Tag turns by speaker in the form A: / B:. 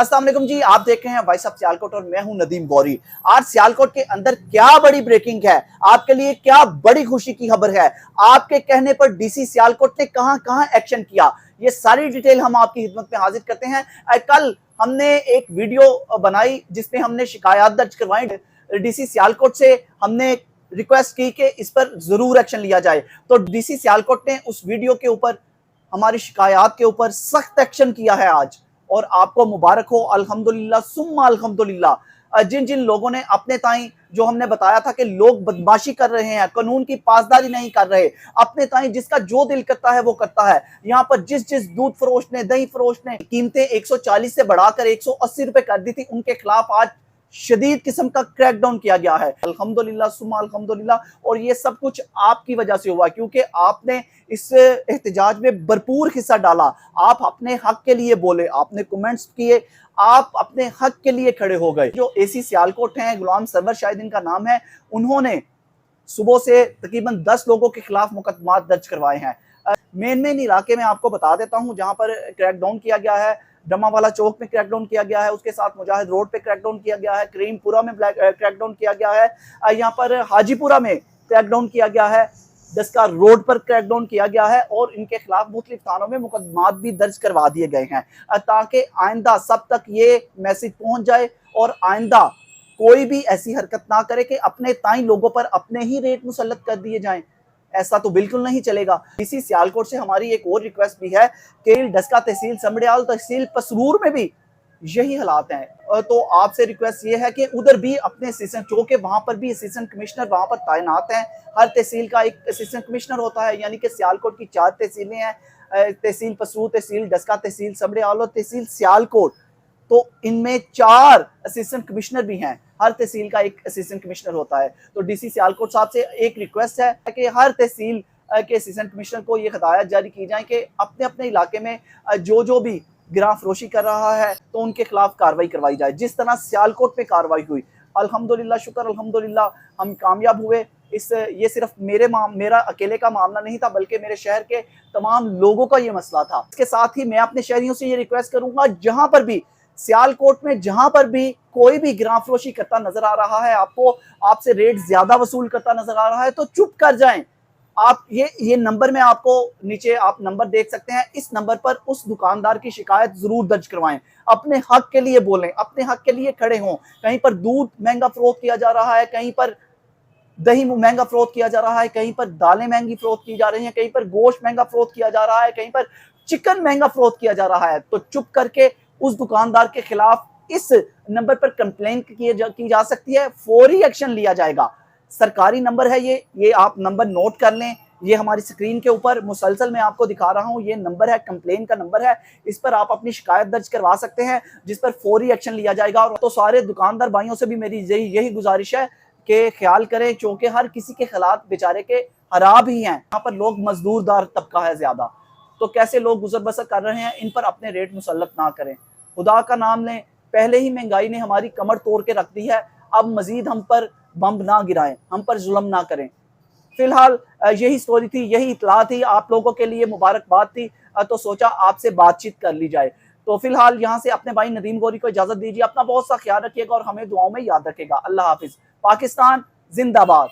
A: अस्सलाम वालेकुम जी, आप देख रहे हैं वॉइस ऑफ सियालकोट और मैं हूं नदीम गौरी। आज सियालकोट के अंदर क्या बड़ी ब्रेकिंग है, आपके लिए क्या बड़ी खुशी की खबर है, आपके कहने पर डीसी सियालकोट ने कहां कहां एक्शन किया, ये सारी डिटेल हम आपकी खिदमत में हाजिर करते हैं। कल हमने एक वीडियो बनाई जिसमें हमने शिकायत दर्ज करवाई डीसी सियालकोट से। हमने रिक्वेस्ट की कि इस पर जरूर एक्शन लिया जाए, तो डीसी सियालकोट ने उस वीडियो के ऊपर, हमारी शिकायत के ऊपर सख्त एक्शन किया है आज। और आपको मुबारक हो, अल्हम्दुलिल्लाह सुम्मा अल्हम्दुलिल्लाह। जिन जिन लोगों ने अपने ताई, जो हमने बताया था कि लोग बदमाशी कर रहे हैं, कानून की पासदारी नहीं कर रहे, अपने ताई जिसका जो दिल करता है वो करता है। यहाँ पर जिस जिस दूध फरोश ने, दही फरोश ने कीमतें 140 से बढ़ाकर 180 रुपए कर दी थी, उनके खिलाफ आज शदीद किस्म का क्रैकडाउन किया गया है। अल्हम्दुलिल्लाह सुम्मा अल्हम्दुलिल्लाह। और ये सब कुछ आपकी वजह से हुआ, क्योंकि आपने इस एहतजाज में भरपूर हिस्सा डाला। आप अपने हक के लिए बोले, आपने कमेंट्स किए, आप अपने हक के लिए खड़े हो गए। जो एसी सियालकोट हैं, गुलाम सरवर शायद इनका नाम है, उन्होंने सुबह से तकरीबन 10 लोगों के खिलाफ मुकदमात दर्ज करवाए हैं। मेन इलाके में आपको बता देता हूं जहां पर क्रैकडाउन किया गया है। डमावाला चौक में क्रैकडाउन किया गया है, उसके साथ मुजाहिद रोड पे क्रैकडाउन किया गया है, करीमपुरा में क्रैकडाउन किया गया है, यहाँ पर हाजीपुरा में क्रैकडाउन किया गया है, दस्का रोड पर क्रैकडाउन किया गया है। और इनके खिलाफ मुख्तलिफ थानों में मुकदमात भी दर्ज करवा दिए गए हैं, ताकि आइंदा सब तक ये मैसेज पहुंच जाए और आइंदा कोई भी ऐसी हरकत ना करे कि अपने ताई लोगों पर अपने ही रेट मुसल्लत कर दिए जाएं। ऐसा तो बिल्कुल नहीं चलेगा। इसी सियालकोट से हमारी एक और रिक्वेस्ट भी है कि डस्का तहसील समड़ियाल, तहसील पसरूर में भी यही हालात हैं। तो आपसे रिक्वेस्ट ये है कि उधर भी अपने असिस्टेंट, चूंकि वहां पर भी असिस्टेंट कमिश्नर वहां पर तैनात हैं। हर तहसील का एक असिस्टेंट कमिश्नर होता है, यानी कि सियालकोट की 4 तहसीलें हैं, तहसील पसरूर, तहसील डस्का, तहसील समड़ियाल और तहसील सियालकोट। तो इनमें 4 असिस्टेंट कमिश्नर भी हैं, हर तहसील का एक असिस्टेंट कमिश्नर होता है। तो डीसी सियालकोट साहब से एक रिक्वेस्ट है कि हर तहसील के असिस्टेंट कमिश्नर को ये हिदायत जारी की जाए कि अपने अपने इलाके में जो जो भी गिरां फरोशी कर रहा है तो उनके खिलाफ कार्रवाई करवाई जाए, जिस तरह सियालकोट में कार्रवाई हुई। अल्हम्दुलिल्लाह, शुक्र अल्हम्दुलिल्लाह, हम कामयाब हुए। ये सिर्फ मेरा अकेले का मामला नहीं था, बल्कि मेरे शहर के तमाम लोगों का ये मसला था। इसके साथ ही मैं अपने शहरियों से ये रिक्वेस्ट करूंगा, जहां पर भी सियालकोट में जहां पर भी कोई भी गिरां फरोशी करता नजर आ रहा है, आपको आपसे रेट ज्यादा वसूल करता नजर आ रहा है, तो चुप कर जाएं। आप ये नंबर में, आपको नीचे आप नंबर देख सकते हैं, इस नंबर पर उस दुकानदार की शिकायत जरूर दर्ज करवाएं। अपने हक के लिए बोलें, अपने हक के लिए खड़े हों। कहीं पर दूध महंगा फरोख्त किया जा रहा है, कहीं पर दही महंगा फरोख्त किया जा रहा है, कहीं पर दालें महंगी फरोख्त की जा रही हैं, कहीं पर गोश्त महंगा फरोख्त किया जा रहा है, कहीं पर चिकन महंगा फरोख्त किया जा रहा है, तो चुप करके उस दुकानदार के खिलाफ इस नंबर पर कंप्लेंट की जा सकती है, फौरी एक्शन लिया जाएगा। सरकारी नंबर है ये आप नंबर नोट कर लें। ये हमारी स्क्रीन के ऊपर मुसलसल मैं आपको दिखा रहा हूँ, ये नंबर है, कंप्लेन का नंबर है। इस पर आप अपनी शिकायत दर्ज करवा सकते हैं, जिस पर फौरी एक्शन लिया जाएगा। और तो सारे दुकानदार भाइयों से भी मेरी यही गुजारिश है कि ख्याल करें, क्योंकि हर किसी के हालात बेचारे के खराब ही हैं। यहाँ पर लोग मजदूरदार तबका है ज्यादा, तो कैसे लोग गुजर बसर कर रहे हैं, इन पर अपने रेट मुसल्लत ना करें। खुदा का नाम लें, पहले ही महंगाई ने हमारी कमर तोड़ के रख दी है, अब मजीद हम पर बम ना गिराएं, हम पर जुल्म ना करें। फिलहाल यही स्टोरी थी, यही इतला थी, आप लोगों के लिए मुबारकबाद थी, तो सोचा आपसे बातचीत कर ली जाए। तो फिलहाल यहाँ से अपने भाई नदीम गौरी को इजाजत दीजिए। अपना बहुत सा ख्याल रखिएगा और हमें दुआओं में याद रखिएगा। अल्लाह हाफिज। पाकिस्तान जिंदाबाद।